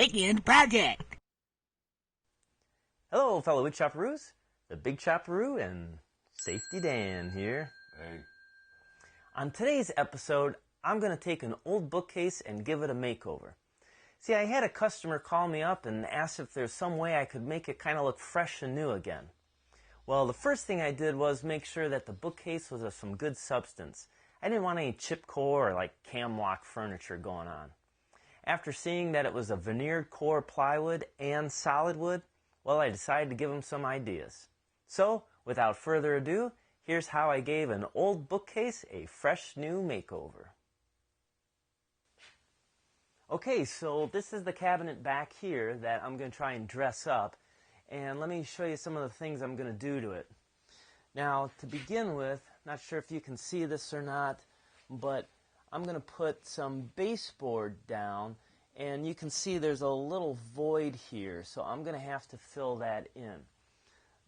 Weekend Project. Hello, fellow wood chopperoos. The Big Chopperoo and Safety Dan here. Hey. On today's episode, I'm going to take an old bookcase and give it a makeover. See, I had a customer call me up and ask if there's some way I could make it kind of look fresh and new again. Well, the first thing I did was make sure that the bookcase was of some good substance. I didn't want any chipcore or like camlock furniture going on. After seeing that it was a veneered core plywood and solid wood, well, I decided to give them some ideas. So, without further ado, here's how I gave an old bookcase a fresh new makeover. Okay, so this is the cabinet back here that I'm going to try and dress up. And let me show you some of the things I'm going to do to it. Now, to begin with, not sure if you can see this or not, but I'm going to put some baseboard down. And you can see there's a little void here, so I'm going to have to fill that in.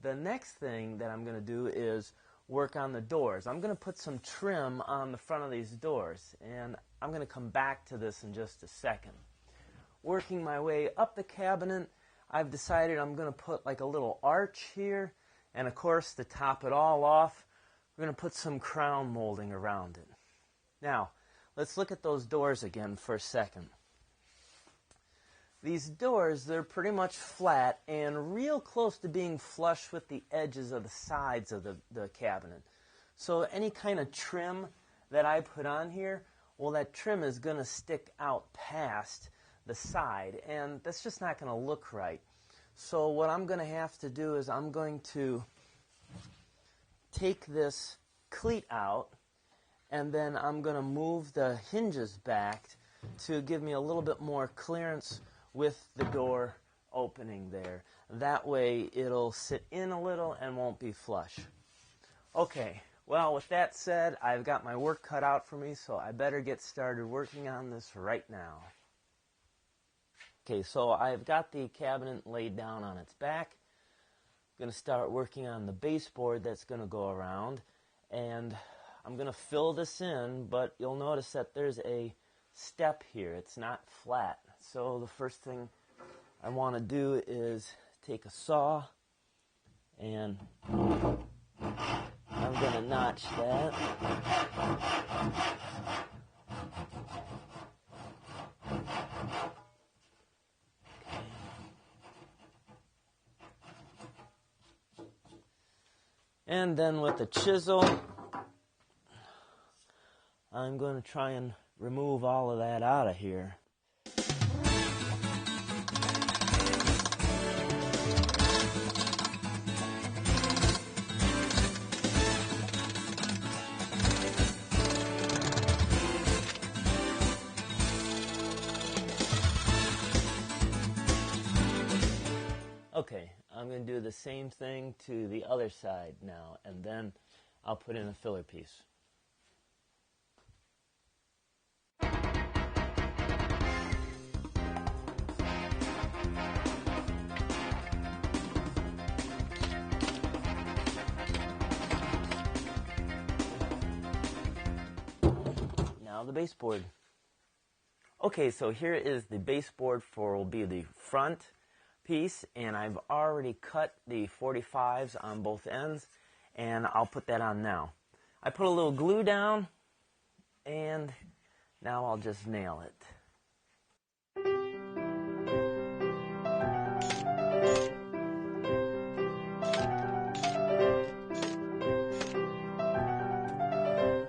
The next thing that I'm going to do is work on the doors. I'm going to put some trim on the front of these doors, and I'm going to come back to this in just a second. Working my way up the cabinet, I've decided I'm going to put like a little arch here, and of course, to top it all off, we're going to put some crown molding around it. Now, let's look at those doors again for a second. These doors, they're pretty much flat and real close to being flush with the edges of the sides of the cabinet. So any kind of trim that I put on here, well, that trim is going to stick out past the side, and that's just not going to look right. So what I'm going to have to do is I'm going to take this cleat out, and then I'm going to move the hinges back to give me a little bit more clearance with the door opening there. That way it'll sit in a little and won't be flush. Okay, well, with that said, I've got my work cut out for me, so I better get started working on this right now. Okay, so I've got the cabinet laid down on its back. I'm going to start working on the baseboard that's going to go around, and I'm going to fill this in, but you'll notice that there's a step here. It's not flat. So the first thing I want to do is take a saw, and I'm going to notch that. Okay. And then with a chisel, I'm going to try and remove all of that out of here. Okay, I'm going to do the same thing to the other side now, and then I'll put in a filler piece. Now the baseboard. Okay, so here is the baseboard for will be the front piece, and I've already cut the 45s on both ends, and I'll put that on now. I put a little glue down, and now I'll just nail it.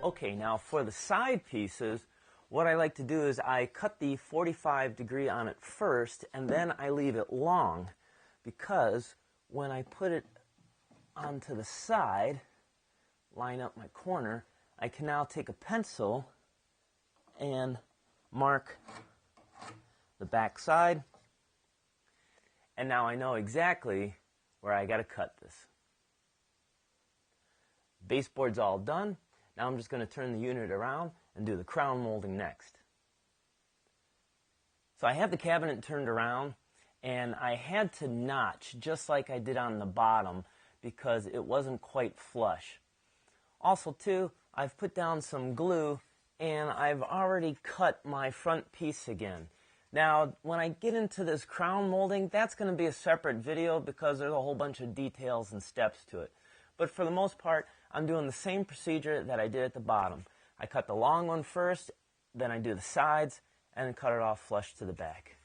Okay, now for the side pieces, what I like to do is I cut the 45 degree on it first, and then I leave it long, because when I put it onto the side, line up my corner, I can now take a pencil and mark the back side, and now I know exactly where I got to cut this. Baseboard's all done. Now I'm just going to turn the unit around and do the crown molding next. So I have the cabinet turned around, and I had to notch just like I did on the bottom because it wasn't quite flush. Also too, I've put down some glue, and I've already cut my front piece again. Now, when I get into this crown molding, that's going to be a separate video because there's a whole bunch of details and steps to it. But for the most part, I'm doing the same procedure that I did at the bottom. I cut the long one first, then I do the sides, and then cut it off flush to the back.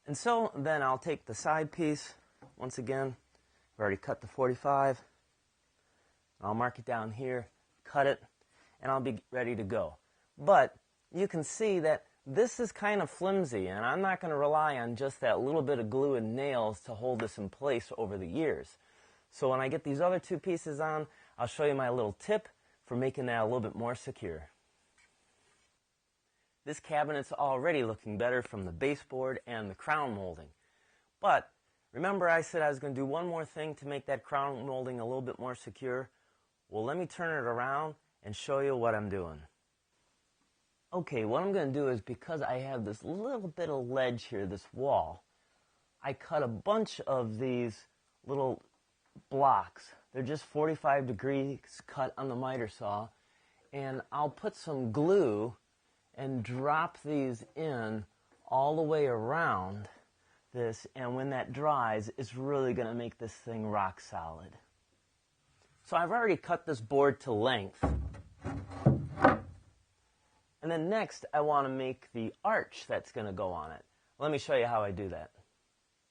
And so then I'll take the side piece, once again, I've already cut the 45, I'll mark it down here, cut it, and I'll be ready to go. But you can see that this is kind of flimsy, and I'm not going to rely on just that little bit of glue and nails to hold this in place over the years. So when I get these other two pieces on, I'll show you my little tip for making that a little bit more secure. This cabinet's already looking better from the baseboard and the crown molding. But remember I said I was going to do one more thing to make that crown molding a little bit more secure? Well, let me turn it around and show you what I'm doing. Okay, what I'm going to do is, because I have this little bit of ledge here, this wall, I cut a bunch of these little blocks. They're just 45 degrees cut on the miter saw, and I'll put some glue and drop these in all the way around this, and when that dries, it's really going to make this thing rock solid. So I've already cut this board to length. And then next, I want to make the arch that's going to go on it. Let me show you how I do that.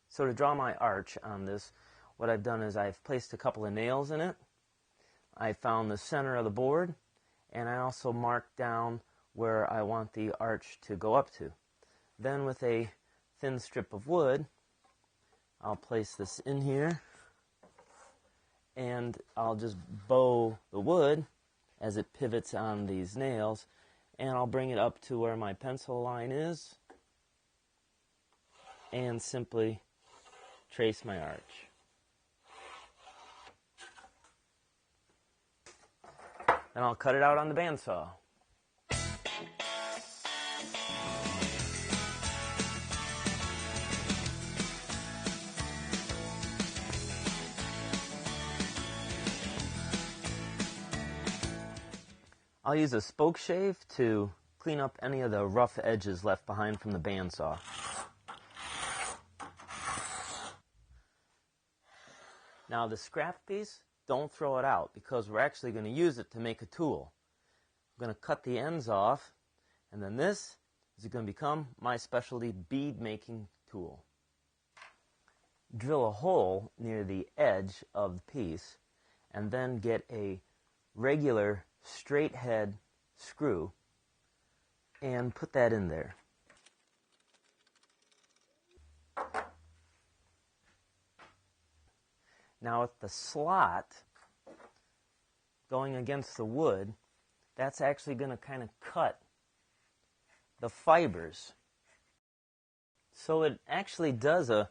So to draw my arch on this, what I've done is I've placed a couple of nails in it. I found the center of the board, and I also marked down where I want the arch to go up to. Then with a thin strip of wood, I'll place this in here, and I'll just bow the wood as it pivots on these nails, and I'll bring it up to where my pencil line is and simply trace my arch. Then I'll cut it out on the bandsaw. I'll use a spoke shave to clean up any of the rough edges left behind from the bandsaw. Now the scrap piece, don't throw it out because we're actually going to use it to make a tool. I'm going to cut the ends off, and then this is going to become my specialty bead making tool. Drill a hole near the edge of the piece, and then get a regular straight head screw and put that in there. Now at the slot going against the wood, that's actually going to kind of cut the fibers. So it actually does a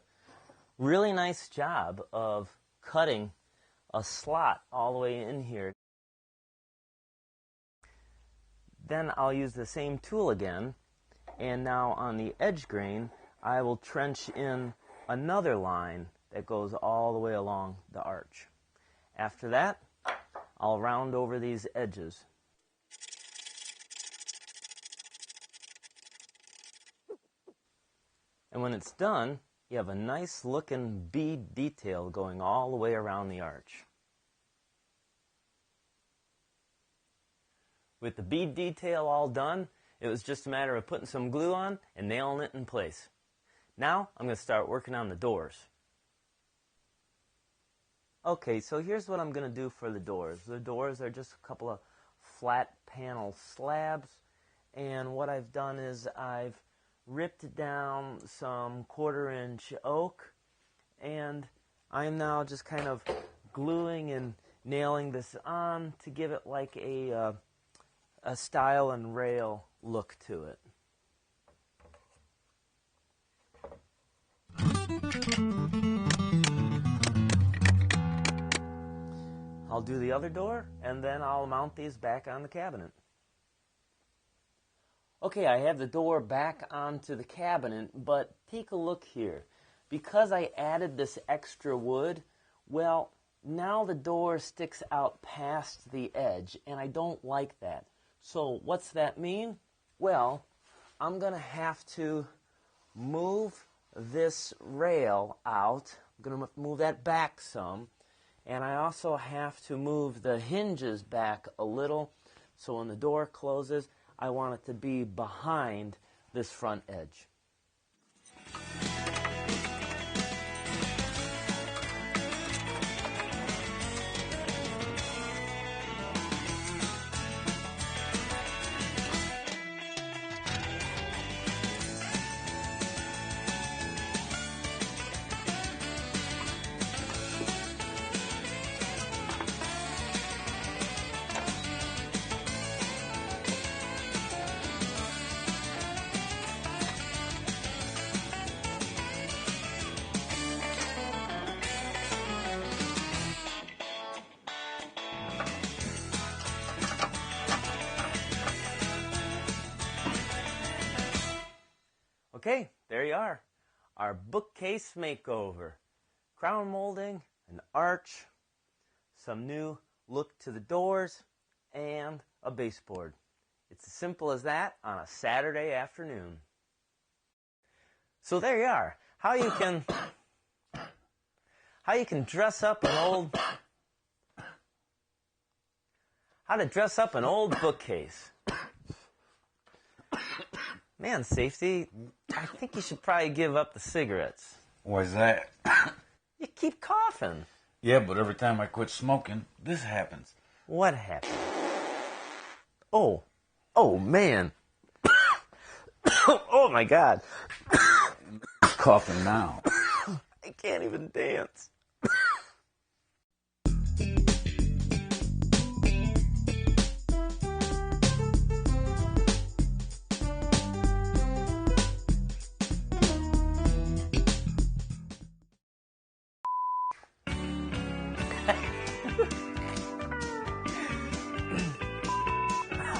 really nice job of cutting a slot all the way in here. Then I'll use the same tool again, and now on the edge grain, I will trench in another line that goes all the way along the arch. After that, I'll round over these edges. And when it's done, you have a nice looking bead detail going all the way around the arch. With the bead detail all done, it was just a matter of putting some glue on and nailing it in place. Now I'm going to start working on the doors. Okay, so here's what I'm going to do for the doors. The doors are just a couple of flat panel slabs, and what I've done is I've ripped down some 1/4-inch oak, and I'm now just kind of gluing and nailing this on to give it like a stile and rail look to it. I'll do the other door, and then I'll mount these back on the cabinet. Okay, I have the door back onto the cabinet, but take a look here. Because I added this extra wood, well, now the door sticks out past the edge, and I don't like that. So what's that mean? Well, I'm going to have to move this rail out. I'm going to move that back some. And I also have to move the hinges back a little. So when the door closes, I want it to be behind this front edge. Okay, there you are. Our bookcase makeover. Crown molding, an arch, some new look to the doors, and a baseboard. It's as simple as that on a Saturday afternoon. So there you are. How you can dress up an old bookcase. Man, Safety, I think you should probably give up the cigarettes. Why's that? You keep coughing. Yeah, but every time I quit smoking, this happens. What happened? Oh, man. Oh, my God. Coughing now. I can't even dance.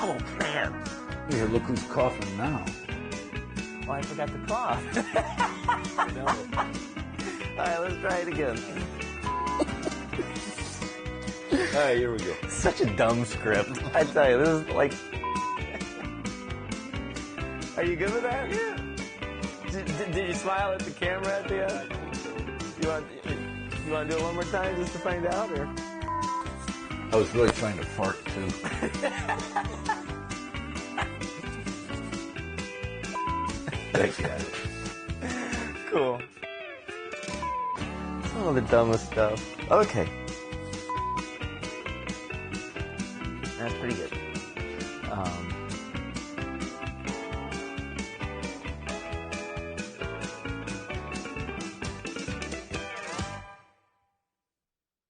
Oh, man. Here, look who's coughing now. Oh, I forgot to cough. No. All right, let's try it again. All right, here we go. Such a dumb script. I tell you, this is like... Are you good with that? Yeah. Did you smile at the camera at the end? You want to do it one more time just to find out, or? I was really trying to fart, too. Thank you. Cool. Some of the dumbest stuff. Okay. That's pretty good.